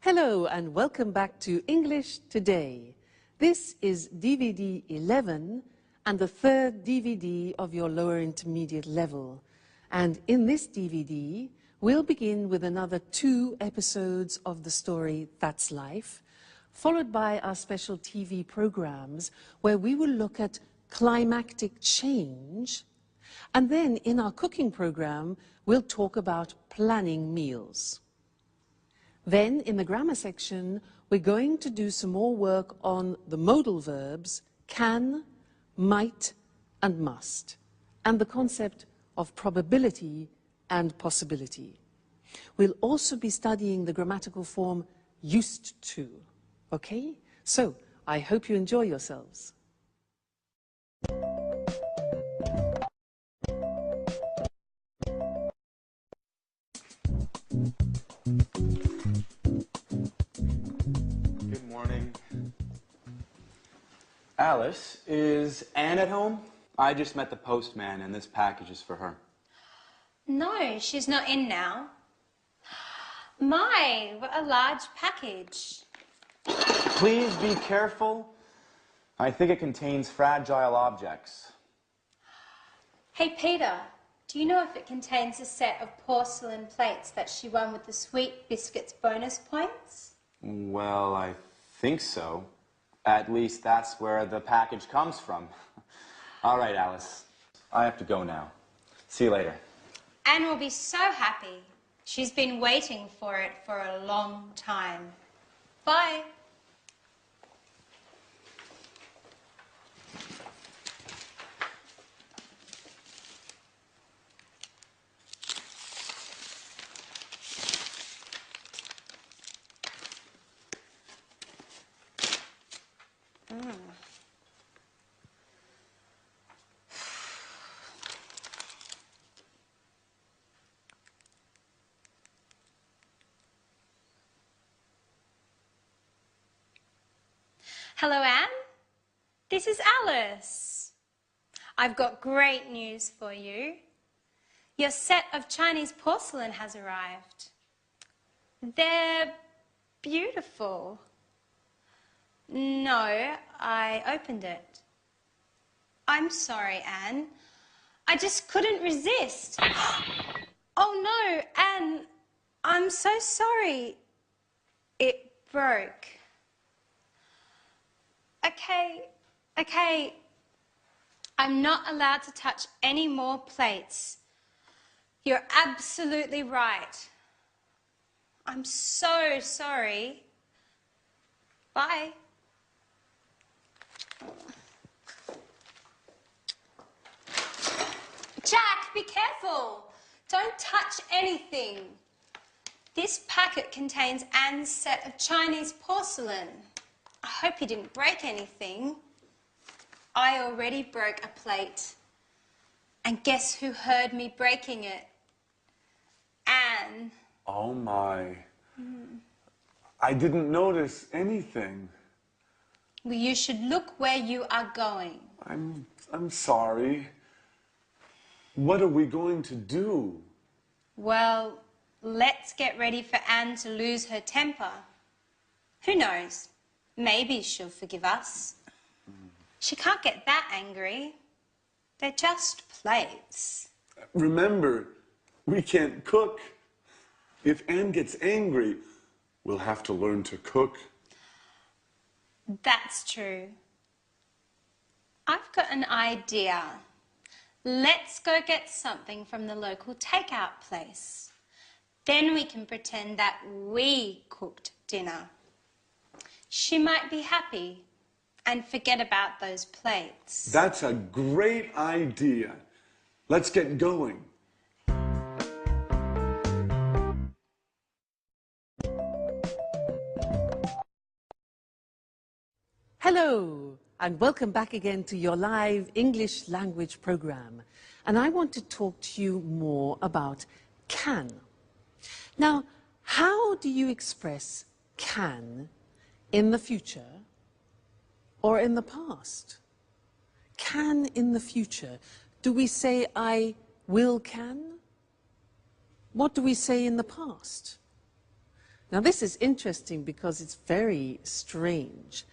Hello and welcome back to English Today. This is DVD 11 and the third DVD of your lower intermediate level. And in this DVD, we'll begin with another 2 episodes of the story That's Life, followed by our special TV programs where we will look at climactic change. And then in our cooking program, we'll talk about planning meals. Then, in the grammar section, we're going to do some more work on the modal verbs can, might, and must, and the concept of probability and possibility. We'll also be studying the grammatical form used to. Okay? So, I hope you enjoy yourselves. Good morning. Alice, is Anne at home? I just met the postman and this package is for her. No, she's not in now. My, what a large package. Please be careful. I think it contains fragile objects. Hey, Peter, do you know if it contains a set of porcelain plates that she won with the Sweet Biscuits bonus points? Well, I think so. At least that's where the package comes from. All right, Alice. I have to go now. See you later. Anne will be so happy. She's been waiting for it for a long time. Bye. Hello, Anne. This is Alice. I've got great news for you. Your set of Chinese porcelain has arrived. They're beautiful. No, I opened it. I'm sorry, Anne. I just couldn't resist. Oh no, Anne, I'm so sorry. It broke. Okay. I'm not allowed to touch any more plates. You're absolutely right. I'm so sorry. Bye. Jack, be careful. Don't touch anything. This packet contains Anne's set of Chinese porcelain. I hope you didn't break anything. I already broke a plate. And guess who heard me breaking it? Anne. Oh my. I didn't notice anything. Well, you should look where you are going. I'm sorry. What are we going to do? Well, let's get ready for Anne to lose her temper. Who knows? Maybe she'll forgive us. She can't get that angry. They're just plates. Remember, we can't cook. If Anne gets angry, we'll have to learn to cook. That's true. I've got an idea. Let's go get something from the local takeout place. Then we can pretend that we cooked dinner. She might be happy and forget about those plates. That's a great idea. Let's get going. Hello, and welcome back again to your live English language program. And I want to talk to you more about can. Now, how do you express can in the future or in the past? Can in the future. Do we say I will can? What do we say in the past? Now this is interesting because it's very strange.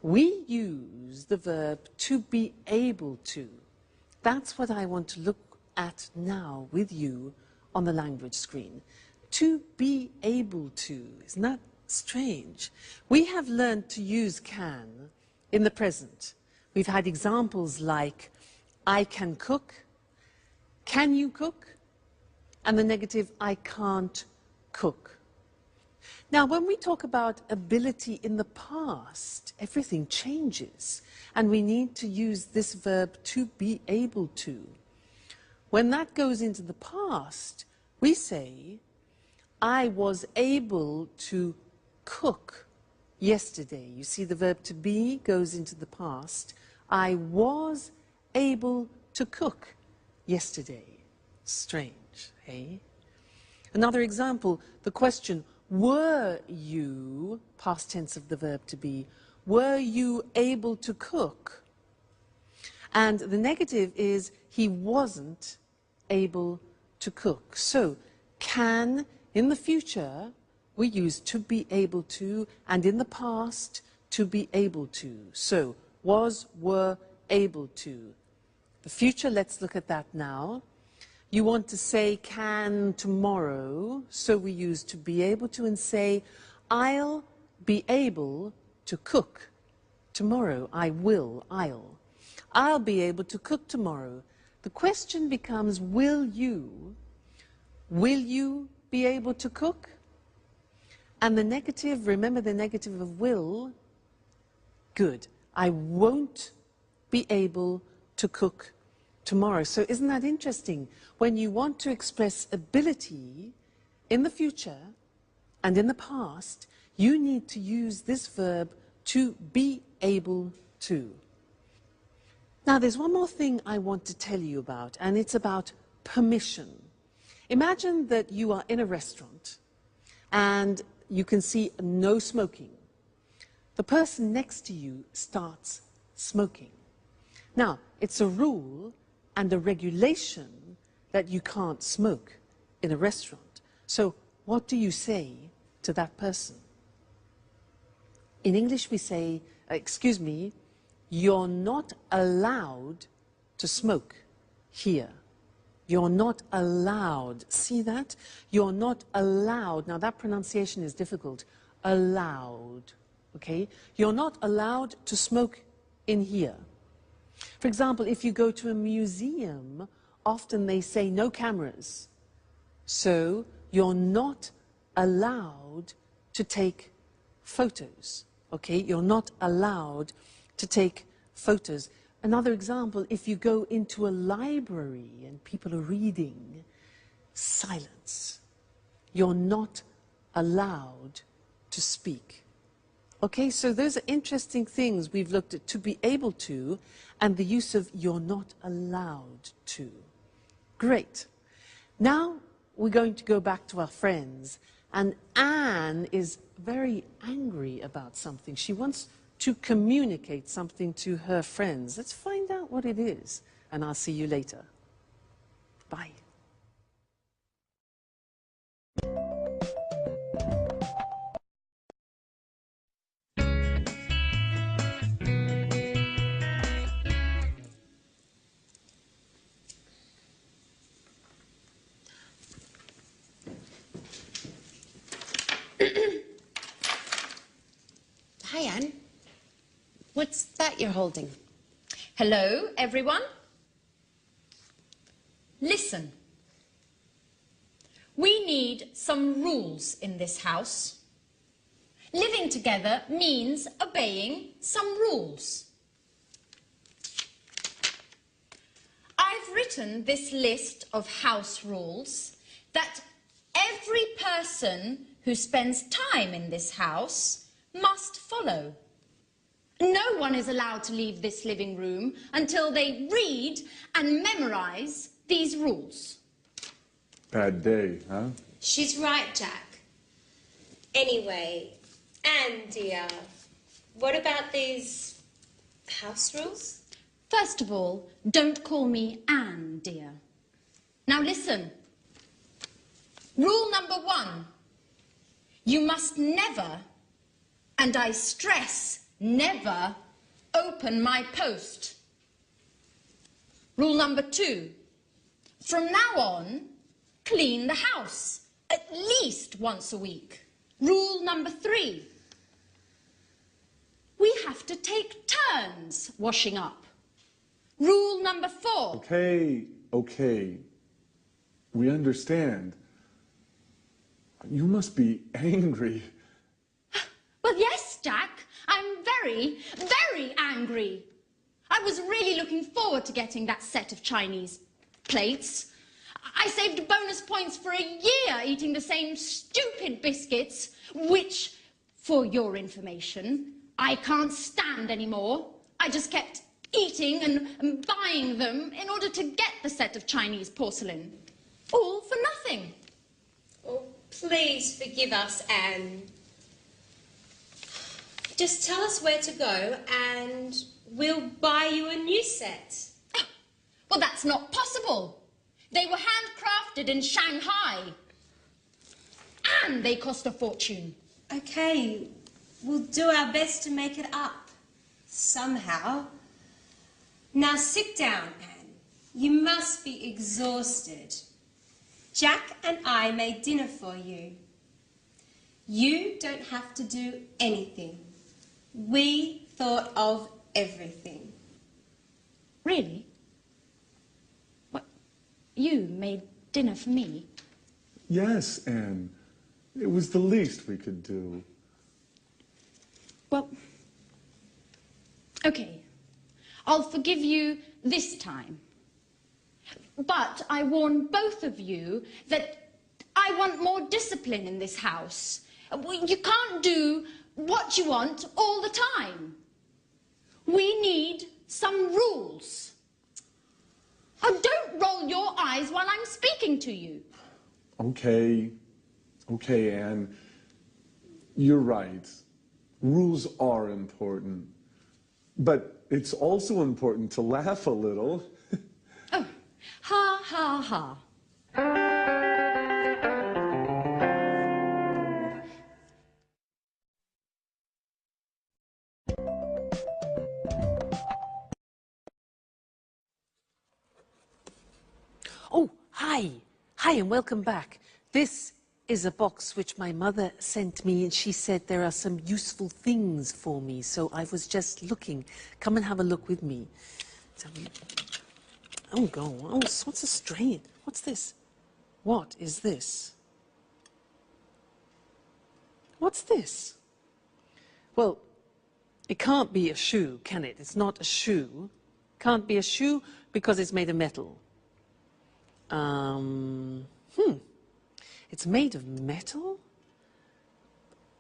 We use the verb to be able to. That's what I want to look at now with you on the language screen. To be able to. Isn't that strange? We have learned to use can in the present. We've had examples like I can cook, can you cook, and the negative I can't cook. Now, when we talk about ability in the past, everything changes, and we need to use this verb to be able to. When that goes into the past, we say, I was able to cook yesterday. You see, the verb to be goes into the past. I was able to cook yesterday. Strange, eh? Another example, the question, were you, past tense of the verb to be, were you able to cook? And the negative is, he wasn't able to cook. So, can, in the future, we use to be able to, and in the past, to be able to. So, was, were, able to. The future, let's look at that now. You want to say can tomorrow, so we use to be able to and say, I'll be able to cook tomorrow. I will, I'll be able to cook tomorrow. The question becomes, will you be able to cook? And the negative, remember the negative of will, good. I won't be able to cook tomorrow. So isn't that interesting? When you want to express ability in the future and in the past, you need to use this verb to be able to. Now there's one more thing I want to tell you about, and it's about permission. Imagine that you are in a restaurant and you can see no smoking. The person next to you starts smoking. Now, it's a rule and a regulation that you can't smoke in a restaurant. So what do you say to that person? In English we say, excuse me, you're not allowed to smoke here. You're not allowed. See that? You're not allowed. Now that pronunciation is difficult. Allowed. Okay? You're not allowed to smoke in here. For example, if you go to a museum, often they say no cameras. So you're not allowed to take photos. Okay? You're not allowed to take photos. Another example, if you go into a library and people are reading, silence. You're not allowed to speak. Okay, so those are interesting things we've looked at, to be able to, and the use of you're not allowed to. Great. Now we're going to go back to our friends, and Anne is very angry about something. She wants to communicate something to her friends. Let's find out what it is, and I'll see you later. Bye. Hi, Anne. What's that you're holding? Hello, everyone. Listen. We need some rules in this house. Living together means obeying some rules. I've written this list of house rules that every person who spends time in this house must follow. No one is allowed to leave this living room until they read and memorize these rules. Bad day, huh? She's right, Jack. Anyway, Anne, dear, what about these house rules? First of all, don't call me Anne, dear. Now listen. Rule number 1. You must never, and I stress never, open my post. Rule number 2. From now on, clean the house at least once a week. Rule number 3. We have to take turns washing up. Rule number 4. Okay. We understand. You must be angry. Well, yes, Jack. I'm very, very angry. I was really looking forward to getting that set of Chinese plates. I saved bonus points for a year eating the same stupid biscuits, which, for your information, I can't stand anymore. I just kept eating and buying them in order to get the set of Chinese porcelain. All for nothing. Oh, please forgive us, Anne. Just tell us where to go and we'll buy you a new set. Oh, well, that's not possible. They were handcrafted in Shanghai. And they cost a fortune. Okay, we'll do our best to make it up. Somehow. Now sit down, Anne. You must be exhausted. Jack and I made dinner for you. You don't have to do anything. We thought of everything. Really? What? You made dinner for me? Yes, Anne. It was the least we could do. Well, okay. I'll forgive you this time. But I warn both of you that I want more discipline in this house. You can't do what you want all the time. We need some rules. Oh, don't roll your eyes while I'm speaking to you. Okay, Anne. You're right. Rules are important. But it's also important to laugh a little. Oh, ha, ha, ha. Oh, hi. Hi and welcome back. This is a box which my mother sent me and she said there are some useful things for me. So I was just looking. Come and have a look with me. Oh, go. Oh, what's a strain? What's this? What is this? What's this? Well, it can't be a shoe, can it? It's not a shoe. Can't be a shoe because it's made of metal. It's made of metal?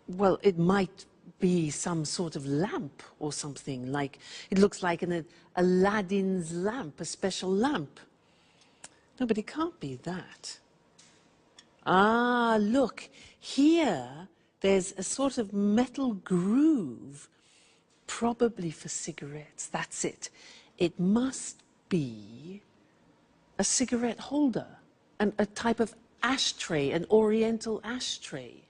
Well, it might be some sort of lamp or something, like, it looks like an Aladdin's lamp, a special lamp. No, but it can't be that. Ah, look, here there's a sort of metal groove, probably for cigarettes, that's it. It must be a cigarette holder, and a type of ashtray, an oriental ashtray.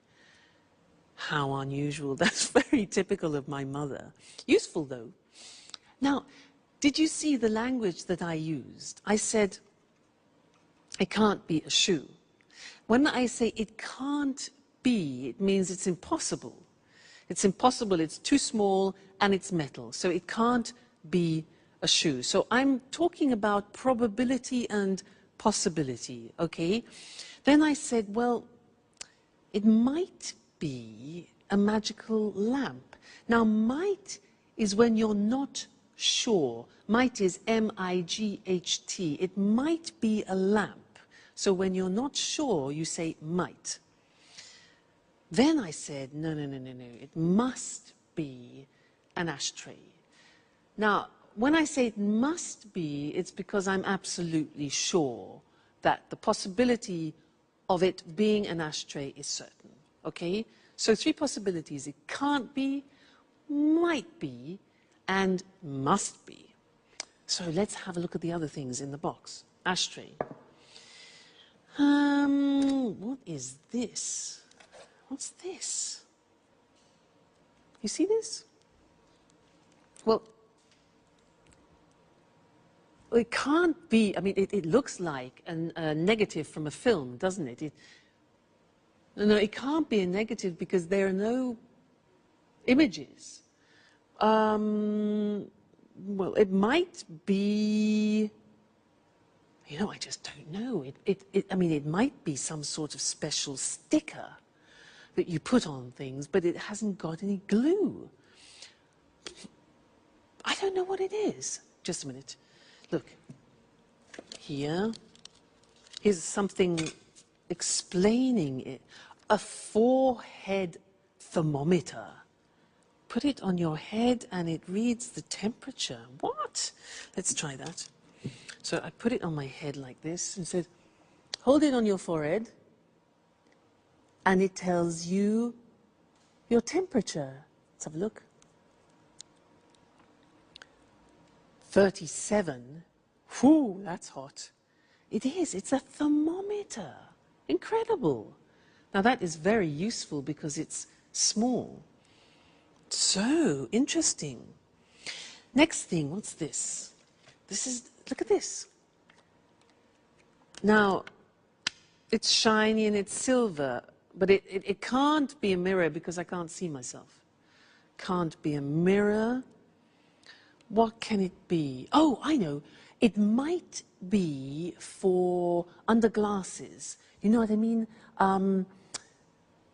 How unusual. That's very typical of my mother. Useful, though. Now, did you see the language that I used? I said, it can't be a shoe. When I say it can't be, it means it's impossible. It's impossible, it's too small, and it's metal. So it can't be a shoe. So I'm talking about probability and possibility, okay? Then I said, well, it might be a magical lamp. Now, might is when you're not sure. Might is M-I-G-H-T. It might be a lamp. So when you're not sure, you say might. Then I said, no. It must be an ashtray. Now, when I say it must be, it's because I'm absolutely sure that the possibility of it being an ashtray is certain, okay? So 3 possibilities: it can't be, might be, and must be. So let's have a look at the other things in the box. Ashtray. What is this? What's this? You see this? Well, it can't be, I mean, it looks like a negative from a film, doesn't it? No, it can't be a negative because there are no images. Well, it might be, you know, I just don't know. I mean, it might be some sort of special sticker that you put on things, but it hasn't got any glue. I don't know what it is. Just a minute. Look, here's something explaining it. A forehead thermometer. Put it on your head and it reads the temperature. What? Let's try that. So I put it on my head like this and said, hold it on your forehead and it tells you your temperature. Let's have a look. 37. Whew, that's hot. It is. It's a thermometer. Incredible. Now that is very useful because it's small. So interesting. Next thing, what's this? This is, look at this. Now, it's shiny and it's silver, but it can't be a mirror because I can't see myself. Can't be a mirror. What can it be? Oh, I know. It might be for under glasses. You know what I mean?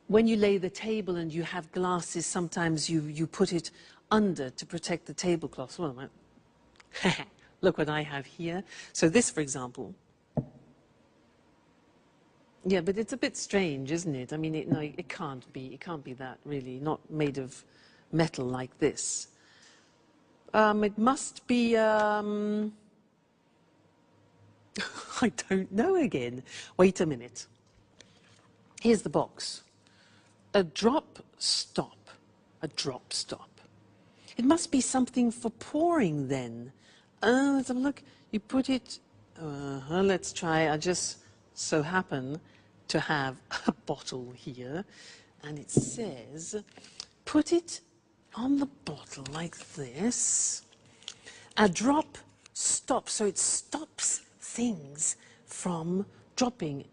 When you lay the table and you have glasses, sometimes you put it under to protect the tablecloth. Well, look what I have here. So this, for example. Yeah, but it's a bit strange, isn't it? I mean, no, it can't be that, really. Not made of metal like this. It must be, I don't know again. Wait a minute. Here's the box. A drop stop. A drop stop. It must be something for pouring then. Let's have a look. You put it, let's try. I just so happen to have a bottle here. And it says, put it on the bottle like this. A drop stop. So it stops things from dropping.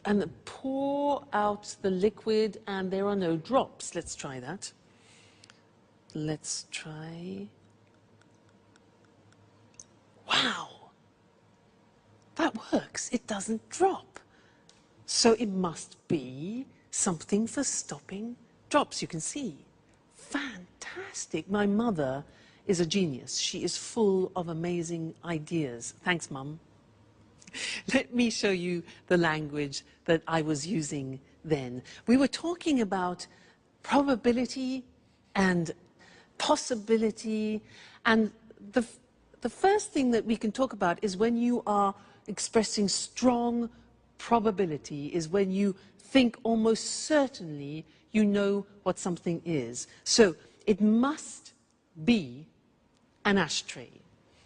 And pour out the liquid and there are no drops. Let's try that. Let's try. Wow. That works. It doesn't drop. So it must be something for stopping drops. You can see. Fantastic. My mother is a genius. She is full of amazing ideas. Thanks, Mum. Let me show you the language that I was using then. We were talking about probability and possibility, and the first thing that we can talk about is when you are expressing strong probability, is when you think almost certainly you know what something is. So it must be an ashtray.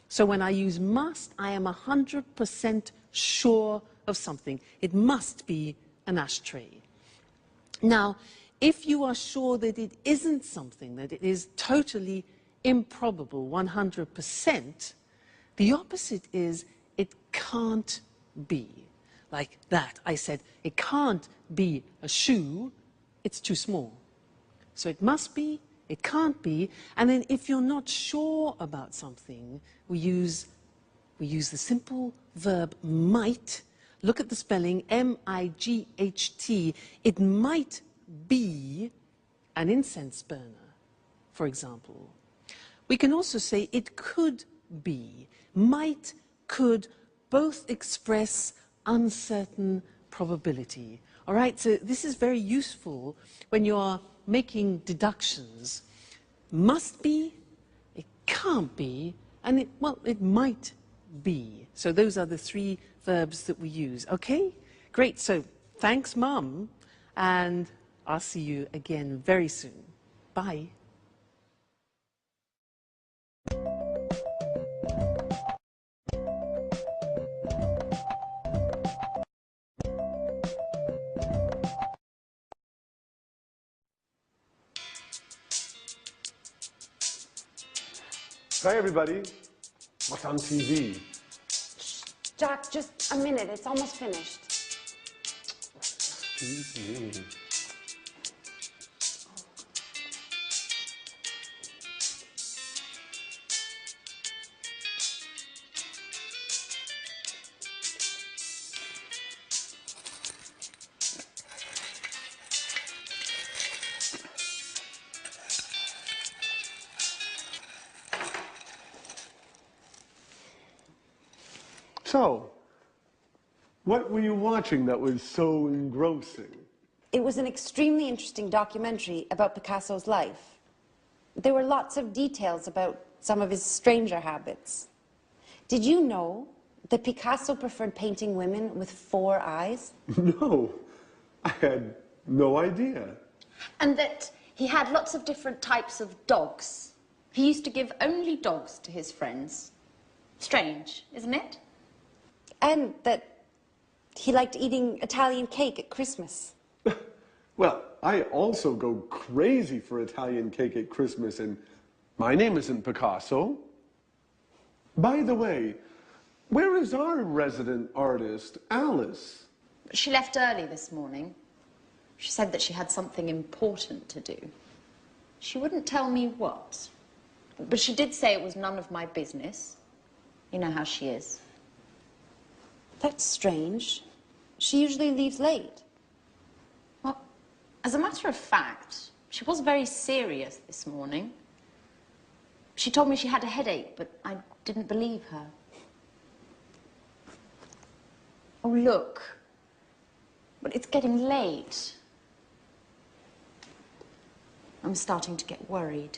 So when I use must, I am 100% sure of something. It must be an ashtray. Now, if you are sure that it isn't something, that it is totally improbable, 100%, the opposite is it can't be. Like that. I said, it can't be a shoe, it's too small. So it must be, it can't be, and then if you're not sure about something, we use the simple verb might. Look at the spelling, M-I-G-H-T. It might be an incense burner, for example. We can also say it could be. Might, could, both express uncertain probability. All right, so this is very useful when you are making deductions. Must be, it can't be, and it might be. So those are the three verbs that we use. Okay, great. So thanks, Mum, and I'll see you again very soon. Bye. Hi, everybody. What's on TV? Jack, just a minute. It's almost finished. TV. So, what were you watching that was so engrossing? It was an extremely interesting documentary about Picasso's life. There were lots of details about some of his stranger habits. Did you know that Picasso preferred painting women with 4 eyes? No, I had no idea. And that he had lots of different types of dogs. He used to give only dogs to his friends. Strange, isn't it? And that he liked eating Italian cake at Christmas. Well, I also go crazy for Italian cake at Christmas, and my name isn't Picasso. By the way, where is our resident artist, Alice? She left early this morning. She said that she had something important to do. She wouldn't tell me what, but she did say it was none of my business. You know how she is. That's strange. She usually leaves late. Well, as a matter of fact, she was very serious this morning. She told me she had a headache, but I didn't believe her. Oh, look. But it's getting late. I'm starting to get worried.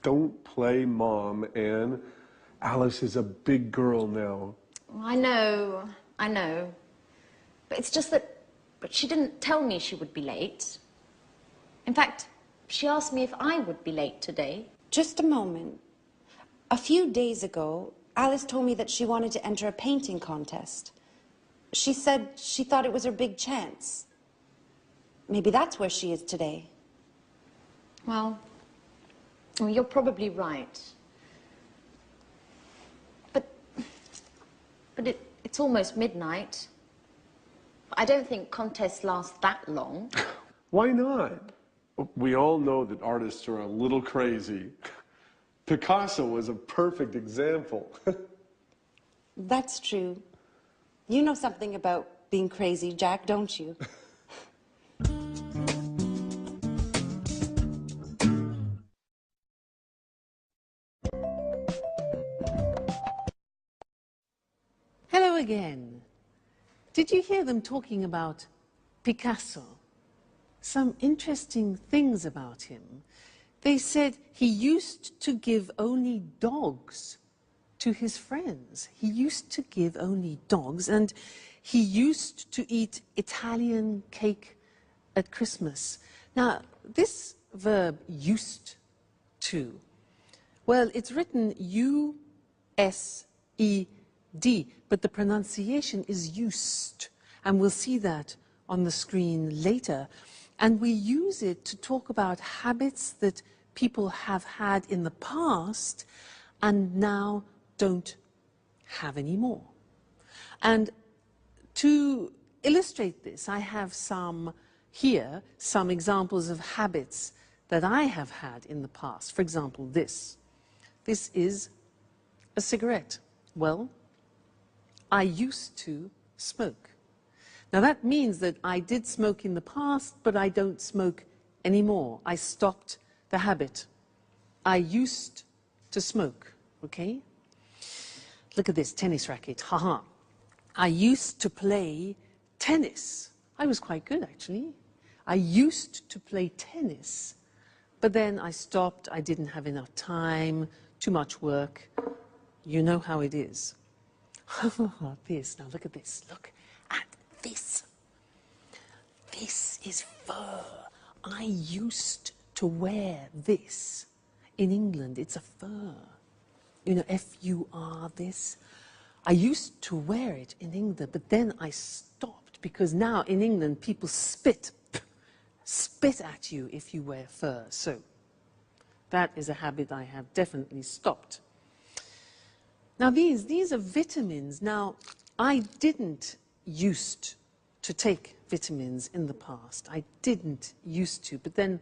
Don't play mom, Anne. Alice is a big girl now. I know. But it's just that she didn't tell me she would be late. In fact, she asked me if I would be late today. Just a moment. A few days ago, Alice told me that she wanted to enter a painting contest. She said she thought it was her big chance. Maybe that's where she is today. Well, you're probably right. But it's almost midnight. I don't think contests last that long. Why not? We all know that artists are a little crazy. Picasso was a perfect example. That's true. You know something about being crazy, Jack, don't you? Hello again. Did you hear them talking about Picasso? Some interesting things about him. They said he used to give only dogs to his friends. He used to give only dogs, and he used to eat Italian cake at Christmas. Now, this verb, used to, well, it's written U-S-E-D, but the pronunciation is used, and we'll see that on the screen later. And we use it to talk about habits that people have had in the past and now don't have anymore. And to illustrate this, I have some examples of habits that I have had in the past. For example, this. This is a cigarette. Well, I used to smoke. Now that means that I did smoke in the past, but I don't smoke anymore. I stopped the habit. I used to smoke, okay? Look at this tennis racket, haha. I used to play tennis. I was quite good, actually. I used to play tennis, but then I stopped. I didn't have enough time, too much work. You know how it is. This, now look at this, look at this. This is fur. I used to wear this. In England, it's a fur. You know, F-U-R, this. I used to wear it in England, but then I stopped because now in England people spit at you if you wear fur. So That is a habit I have definitely stopped. Now these are vitamins. Now, I didn't used to take vitamins in the past. I didn't used to, but then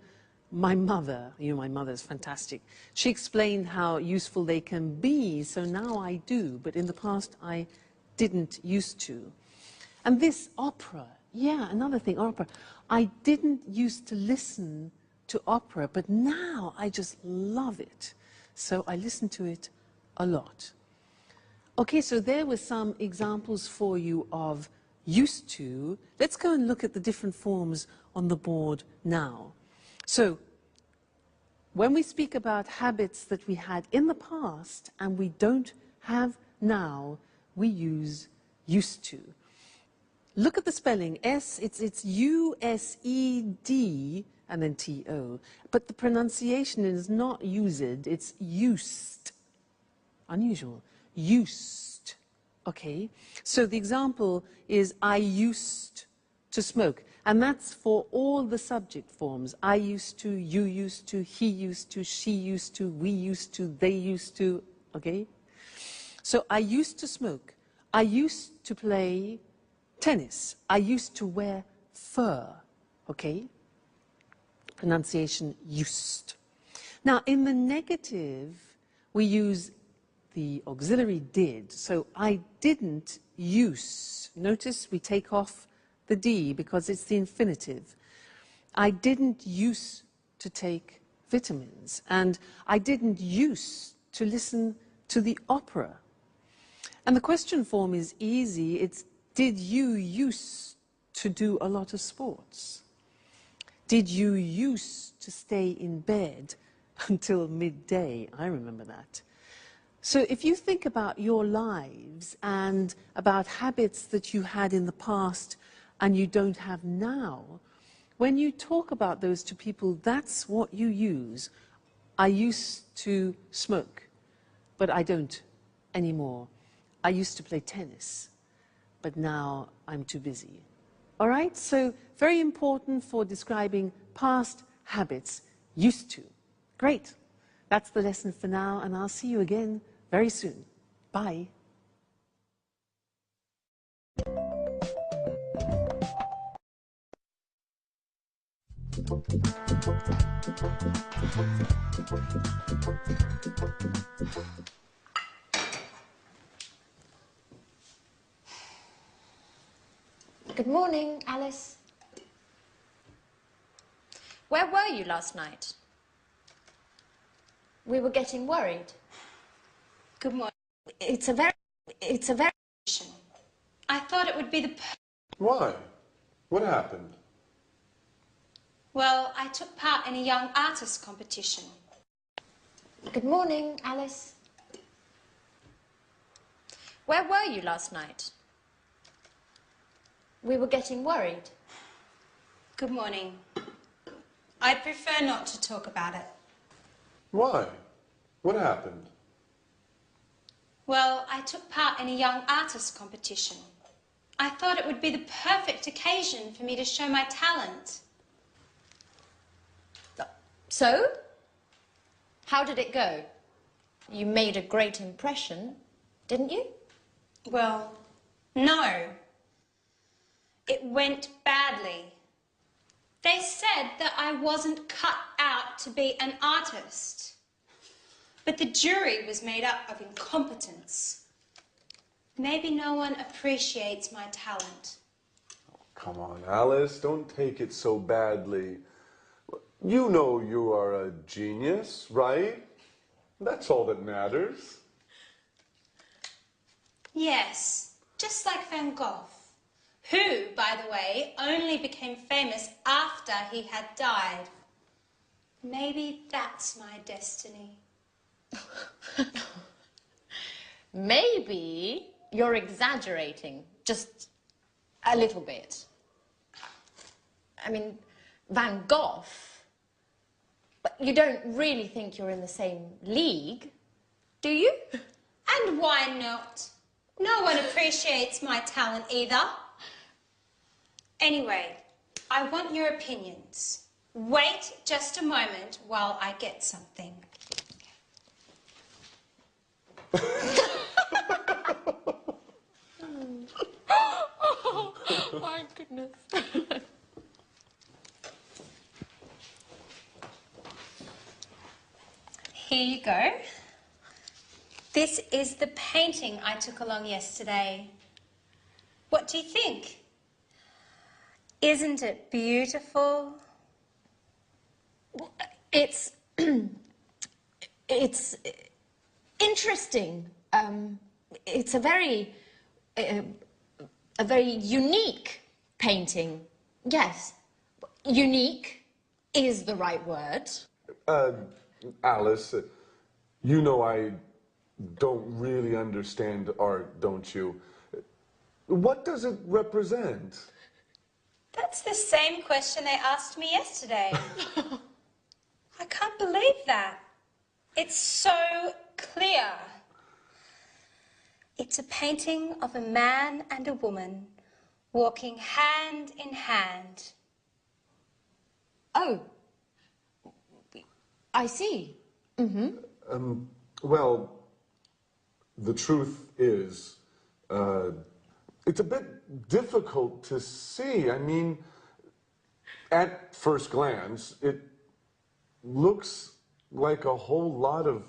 my mother, my mother's fantastic. She explained how useful they can be, so now I do, but in the past I didn't used to. And this opera, yeah, another thing, opera. I didn't used to listen to opera, but now I just love it. So I listen to it a lot. Okay, so there were some examples for you of used to. Let's go and look at the different forms on the board now. So, when we speak about habits that we had in the past and we don't have now, we use used to. Look at the spelling. It's U-S-E-D and then T-O. But the pronunciation is not used, it's used. Unusual. Used. Okay? So the example is I used to smoke. And that's for all the subject forms. I used to, you used to, he used to, she used to, we used to, they used to. Okay? So I used to smoke. I used to play tennis. I used to wear fur. Okay? Pronunciation used. Now, in the negative, we use the auxiliary did. So I didn't use. Notice we take off the D because it's the infinitive. I didn't used to take vitamins, and I didn't used to listen to the opera. And the question form is easy. It's did you used to do a lot of sports? Did you used to stay in bed until midday? I remember that. So if you think about your lives and about habits that you had in the past and you don't have now, when you talk about those to people, that's what you use. I used to smoke, but I don't anymore. I used to play tennis, but now I'm too busy. All right, so very important for describing past habits, used to. Great. That's the lesson for now, and I'll see you again very soon. Bye. Good morning, Alice. Where were you last night? We were getting worried. Good morning. It's a very... I thought it would be the... Why? What happened? Well, I took part in a young artist competition. Good morning, Alice. Where were you last night? We were getting worried. Good morning. I'd prefer not to talk about it. Why? What happened? Well, I took part in a young artist competition. I thought it would be the perfect occasion for me to show my talent. So? How did it go? You made a great impression, didn't you? Well, no. It went badly. They said that I wasn't cut out to be an artist. But the jury was made up of incompetents. Maybe no one appreciates my talent. Come on, Alice, don't take it so badly. You know you are a genius, right? That's all that matters. Yes, just like Van Gogh, who, by the way, only became famous after he had died. Maybe that's my destiny. Maybe you're exaggerating, just a little bit. I mean, Van Gogh, but you don't really think you're in the same league, do you? And why not? No one appreciates my talent either. Anyway, I want your opinions. Wait just a moment while I get something. Oh, my goodness. Here you go. This is the painting I took along yesterday. What do you think? Isn't it beautiful? It's it's interesting. It's a very unique painting. Yes, unique is the right word. Alice, you know I don't really understand art, don't you? What does it represent? That's the same question they asked me yesterday. I can't believe that. It's so clear. It's a painting of a man and a woman walking hand in hand. Oh, I see. Well, the truth is, it's a bit difficult to see. I mean, at first glance, it looks like a whole lot of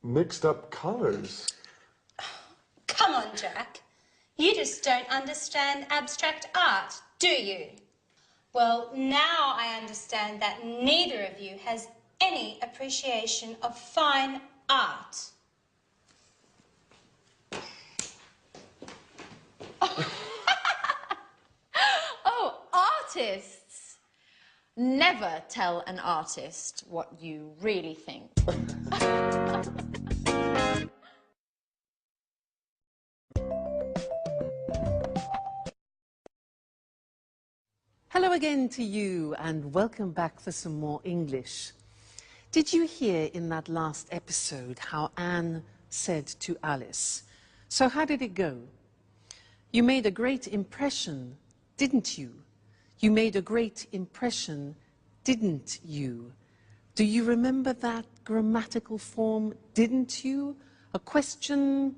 mixed up colors. Come on, Jack. You just don't understand abstract art, do you? Well, now I understand that neither of you has any appreciation of fine art. Oh, artists never tell an artist what you really think. Hello again to you and welcome back for some more English. Did you hear in that last episode how Anne said to Alice, "So how did it go? You made a great impression, didn't you? You made a great impression, didn't you?" Do you remember that grammatical form, didn't you? A question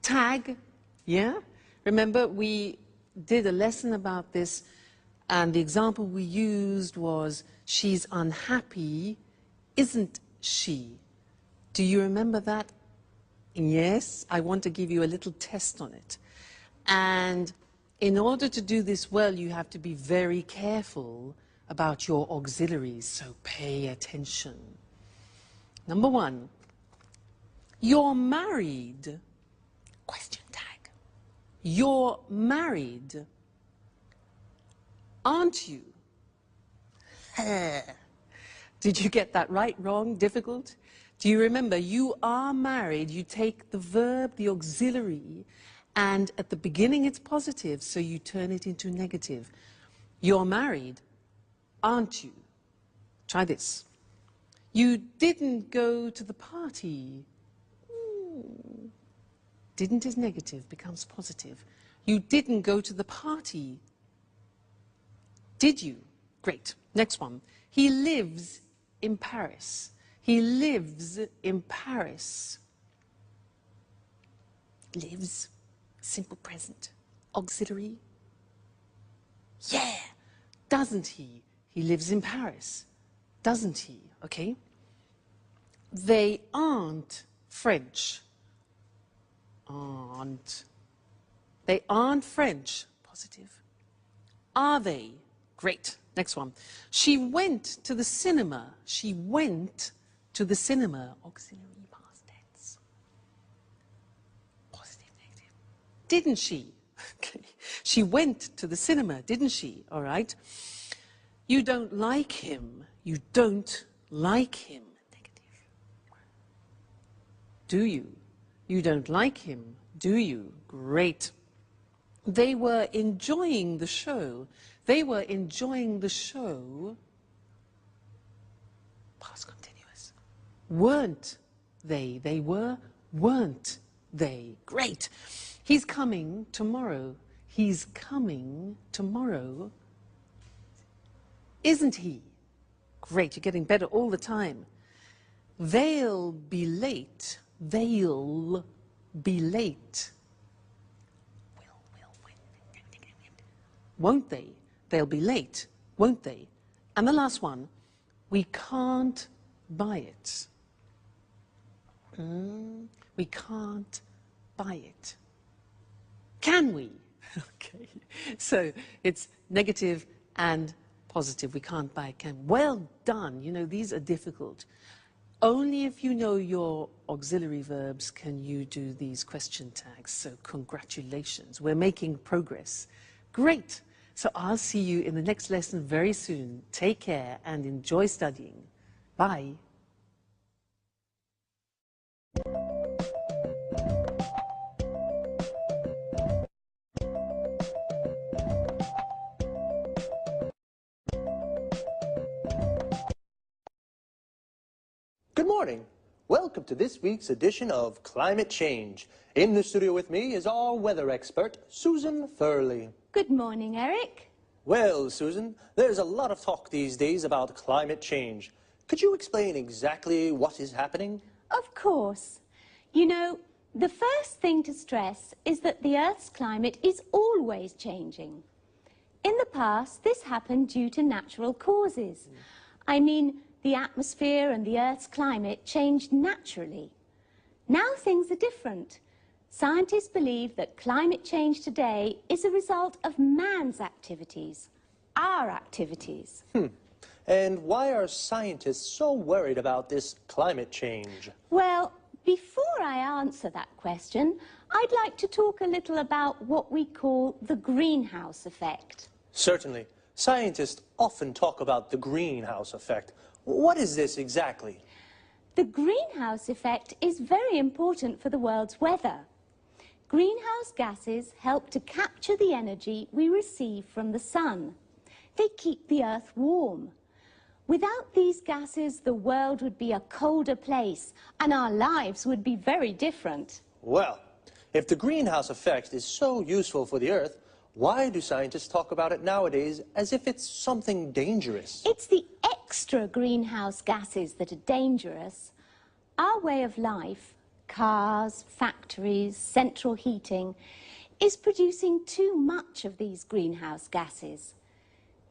tag, yeah? Remember, we did a lesson about this, and the example we used was, she's unhappy, isn't she? Do you remember that? Yes, I want to give you a little test on it. And in order to do this well, you have to be very careful about your auxiliaries, so pay attention. Number one, you're married, question tag. You're married, aren't you? Did you get that right, wrong, difficult? Do you remember, you are married, you take the verb, the auxiliary, and at the beginning it's positive, so you turn it into negative. You're married, aren't you? Try this. You didn't go to the party. Didn't is negative, becomes positive. You didn't go to the party. Did you? Great. Next one. He lives in Paris. He lives in Paris. Lives, simple present. Auxiliary. Yeah. Doesn't he? He lives in Paris. Doesn't he? Okay. They aren't French. Aren't. They aren't French. Positive. Are they? Great. Next one. She went to the cinema. She went to the cinema. Auxiliary past tense. Positive, negative. Didn't she? Okay. She went to the cinema, didn't she? All right. You don't like him. You don't like him. Negative. Do you? You don't like him, do you? Great. They were enjoying the show. They were enjoying the show. Past continuous. Weren't they? They were, weren't they? Great. He's coming tomorrow. He's coming tomorrow. isn't he? Great, you're getting better all the time. They'll be late. They'll be late. Won't they? They'll be late, won't they? And the last one, we can't buy it. We can't buy it. Can we? Okay, so it's negative and positive. We can't buy it. Can. Well done. You know, these are difficult. Only if you know your auxiliary verbs can you do these question tags. So congratulations. We're making progress. Great. So I'll see you in the next lesson very soon. Take care and enjoy studying. Bye. Good morning. Welcome to this week's edition of Climate Change. In the studio with me is our weather expert, Susan Thurley. Good morning, Eric. Well, Susan, there's a lot of talk these days about climate change. Could you explain exactly what is happening? Of course. You know, the first thing to stress is that the Earth's climate is always changing. In the past, this happened due to natural causes. I mean, the atmosphere and the Earth's climate changed naturally. Now things are different. Scientists believe that climate change today is a result of man's activities, our activities. And why are scientists so worried about this climate change? Well, before I answer that question, I'd like to talk a little about what we call the greenhouse effect. Certainly. Scientists often talk about the greenhouse effect. What is this exactly? The greenhouse effect is very important for the world's weather. Greenhouse gases help to capture the energy we receive from the sun. They keep the Earth warm. Without these gases, the world would be a colder place, and our lives would be very different. Well, if the greenhouse effect is so useful for the Earth, why do scientists talk about it nowadays as if it's something dangerous? It's the extra greenhouse gases that are dangerous. Our way of life, cars, factories, central heating, is producing too much of these greenhouse gases.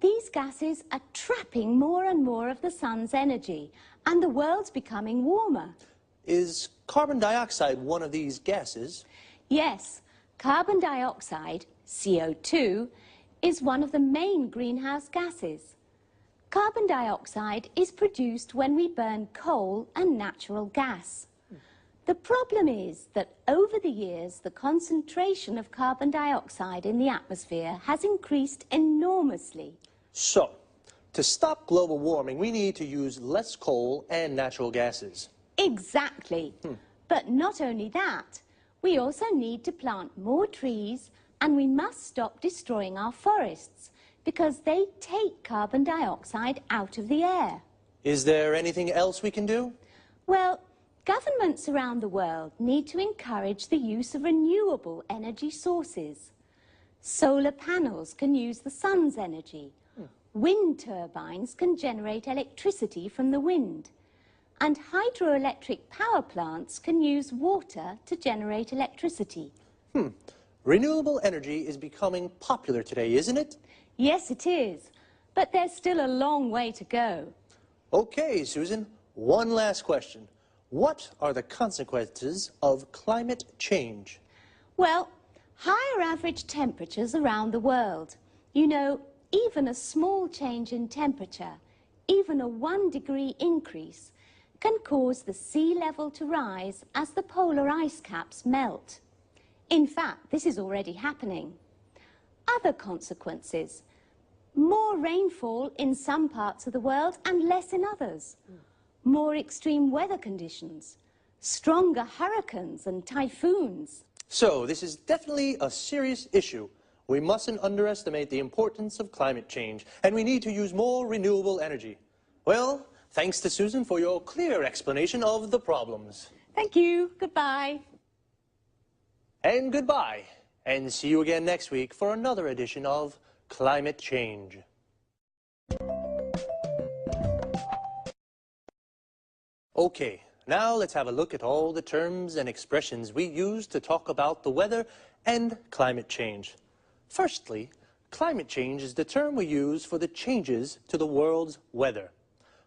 These gases are trapping more and more of the sun's energy, and the world's becoming warmer. Is carbon dioxide one of these gases? Yes, carbon dioxide, CO2, is one of the main greenhouse gases. Carbon dioxide is produced when we burn coal and natural gas. The problem is that over the years, the concentration of carbon dioxide in the atmosphere has increased enormously. So, to stop global warming, we need to use less coal and natural gases. Exactly. But not only that, we also need to plant more trees, and we must stop destroying our forests because they take carbon dioxide out of the air. Is there anything else we can do? Well, governments around the world need to encourage the use of renewable energy sources. Solar panels can use the sun's energy. Wind turbines can generate electricity from the wind. And hydroelectric power plants can use water to generate electricity. Renewable energy is becoming popular today, isn't it? Yes, it is. But there's still a long way to go. Okay, Susan, one last question. What are the consequences of climate change? Well, higher average temperatures around the world. You know, even a small change in temperature, even a 1-degree increase, can cause the sea level to rise as the polar ice caps melt. In fact, this is already happening. Other consequences: more rainfall in some parts of the world and less in others. More extreme weather conditions, stronger hurricanes and typhoons. So, this is definitely a serious issue. We mustn't underestimate the importance of climate change, and we need to use more renewable energy. Well, thanks to Susan for your clear explanation of the problems. Thank you. Goodbye. And goodbye, and see you again next week for another edition of Climate Change. Okay, now let's have a look at all the terms and expressions we use to talk about the weather and climate change. Firstly, climate change is the term we use for the changes to the world's weather.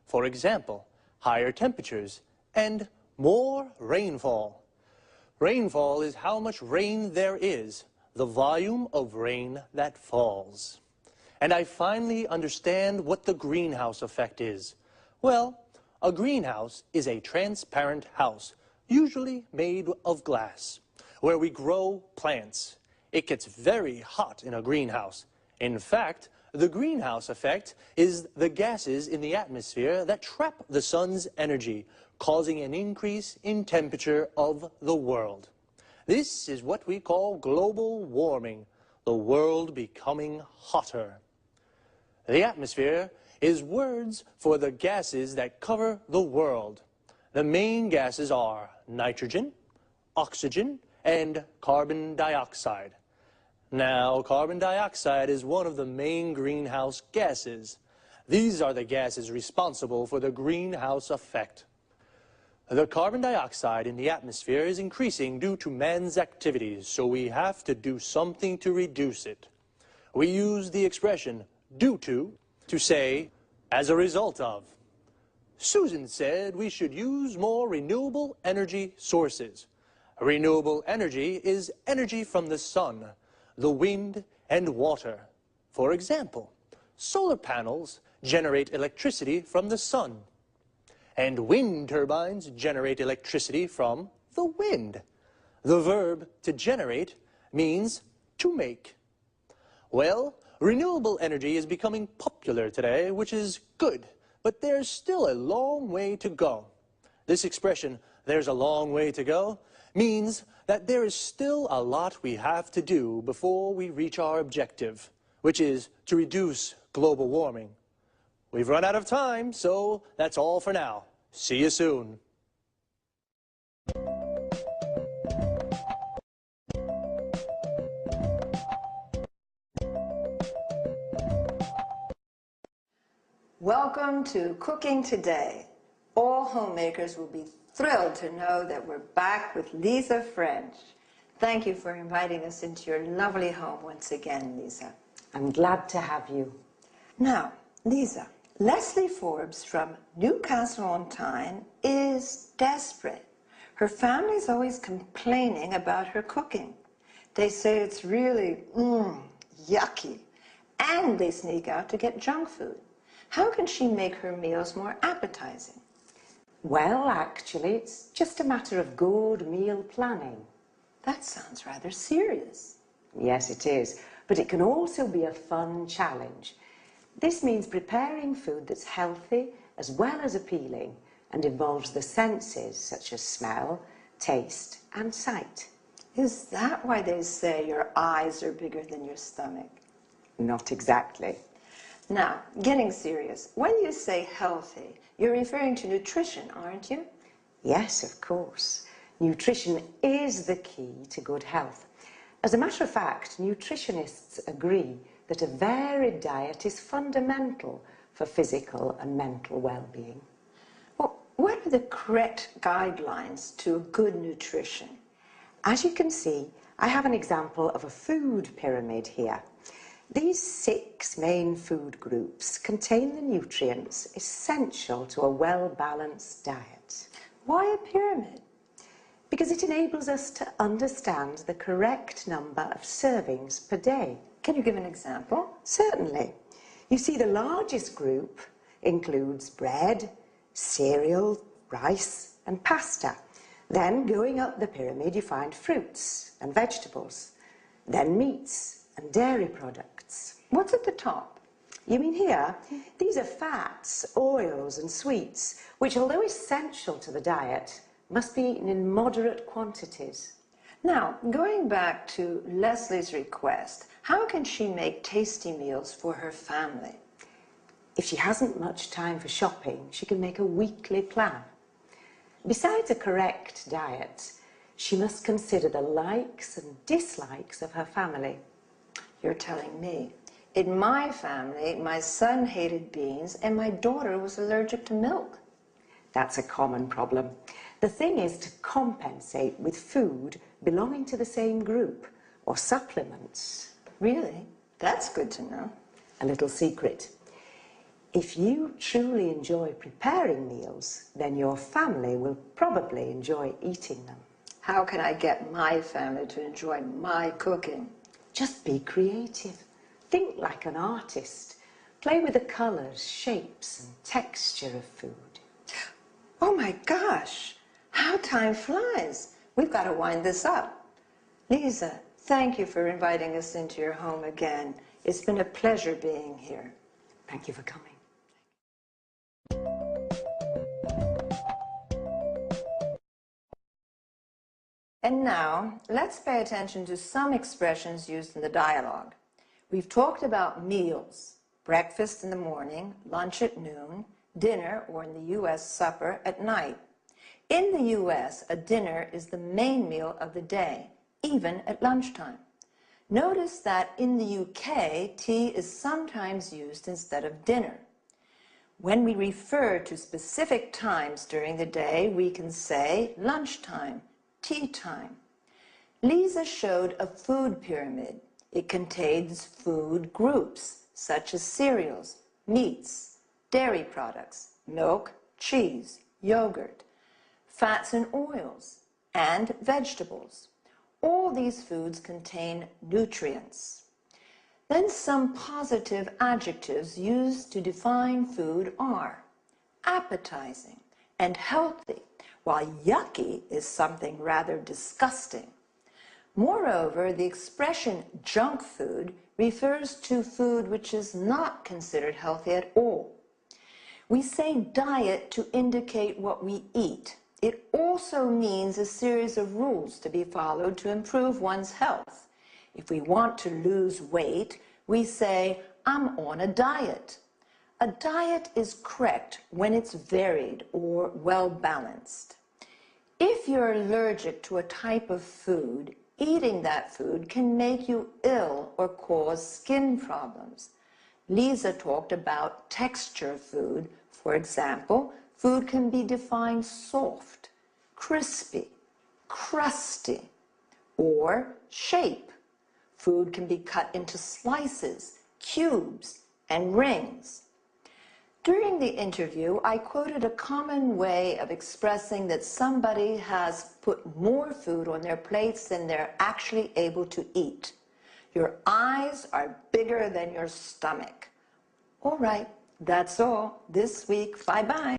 For example, higher temperatures and more rainfall. Rainfall is how much rain there is, the volume of rain that falls. And I finally understand what the greenhouse effect is. Well, a greenhouse is a transparent house, usually made of glass, where we grow plants. It gets very hot in a greenhouse. In fact, the greenhouse effect is the gases in the atmosphere that trap the sun's energy, causing an increase in temperature of the world. This is what we call global warming, the world becoming hotter. The atmosphere is words for the gases that cover the world. The main gases are nitrogen, oxygen, and carbon dioxide. Now, carbon dioxide is one of the main greenhouse gases. These are the gases responsible for the greenhouse effect. The carbon dioxide in the atmosphere is increasing due to man's activities, so we have to do something to reduce it. We use the expression due to say, as a result of. Susan said we should use more renewable energy sources. Renewable energy is energy from the sun, the wind, and water. For example, solar panels generate electricity from the sun, and wind turbines generate electricity from the wind. The verb to generate means to make. Well, renewable energy is becoming popular today, which is good, but there's still a long way to go. This expression, there's a long way to go, means that there is still a lot we have to do before we reach our objective, which is to reduce global warming. We've run out of time, so that's all for now. See you soon. Welcome to Cooking Today. All homemakers will be thrilled to know that we're back with Lisa French. Thank you for inviting us into your lovely home once again, Lisa. I'm glad to have you. Now, Lisa, Leslie Forbes from Newcastle-on-Tyne is desperate. Her family's always complaining about her cooking. They say it's really, yucky, and they sneak out to get junk food. How can she make her meals more appetizing? Well, actually, it's just a matter of good meal planning. That sounds rather serious. Yes, it is, but it can also be a fun challenge. This means preparing food that's healthy as well as appealing and involves the senses such as smell, taste, and sight. Is that why they say your eyes are bigger than your stomach? Not exactly. Now, getting serious, when you say healthy, you're referring to nutrition, aren't you? Yes, of course. Nutrition is the key to good health. As a matter of fact, nutritionists agree that a varied diet is fundamental for physical and mental well-being. Well, what are the correct guidelines to a good nutrition? As you can see, I have an example of a food pyramid here. These 6 main food groups contain the nutrients essential to a well-balanced diet. Why a pyramid? Because it enables us to understand the correct number of servings per day. Can you give an example? Certainly. You see, the largest group includes bread, cereal, rice, and pasta. Then, going up the pyramid, you find fruits and vegetables, then meats and dairy products. What's at the top? You mean here? These are fats, oils, and sweets, which, although essential to the diet, must be eaten in moderate quantities. Now, going back to Leslie's request, how can she make tasty meals for her family? If she hasn't much time for shopping, she can make a weekly plan. Besides a correct diet, she must consider the likes and dislikes of her family. You're telling me. In my family, my son hated beans and my daughter was allergic to milk. That's a common problem. The thing is to compensate with food belonging to the same group or supplements. Really? That's good to know. A little secret. If you truly enjoy preparing meals, then your family will probably enjoy eating them. How can I get my family to enjoy my cooking? Just be creative. Think like an artist. Play with the colors, shapes, and texture of food. Oh my gosh, how time flies. We've got to wind this up. Lisa, thank you for inviting us into your home again. It's been a pleasure being here. Thank you for coming. And now, let's pay attention to some expressions used in the dialogue. We've talked about meals, breakfast in the morning, lunch at noon, dinner, or in the U.S., supper at night. In the U.S., a dinner is the main meal of the day, even at lunchtime. Notice that in the U.K., tea is sometimes used instead of dinner. When we refer to specific times during the day, we can say lunchtime, tea time. Lisa showed a food pyramid. It contains food groups, such as cereals, meats, dairy products, milk, cheese, yogurt, fats and oils, and vegetables. All these foods contain nutrients. Then some positive adjectives used to define food are appetizing and healthy, while yucky is something rather disgusting. Moreover, the expression junk food refers to food which is not considered healthy at all. We say diet to indicate what we eat. It also means a series of rules to be followed to improve one's health. If we want to lose weight, we say, I'm on a diet. A diet is correct when it's varied or well-balanced. If you're allergic to a type of food, eating that food can make you ill or cause skin problems. Lisa talked about texture of food. For example, food can be defined soft, crispy, crusty, or shape. Food can be cut into slices, cubes, and rings. During the interview, I quoted a common way of expressing that somebody has put more food on their plates than they're actually able to eat. Your eyes are bigger than your stomach. All right, that's all this week. Bye-bye.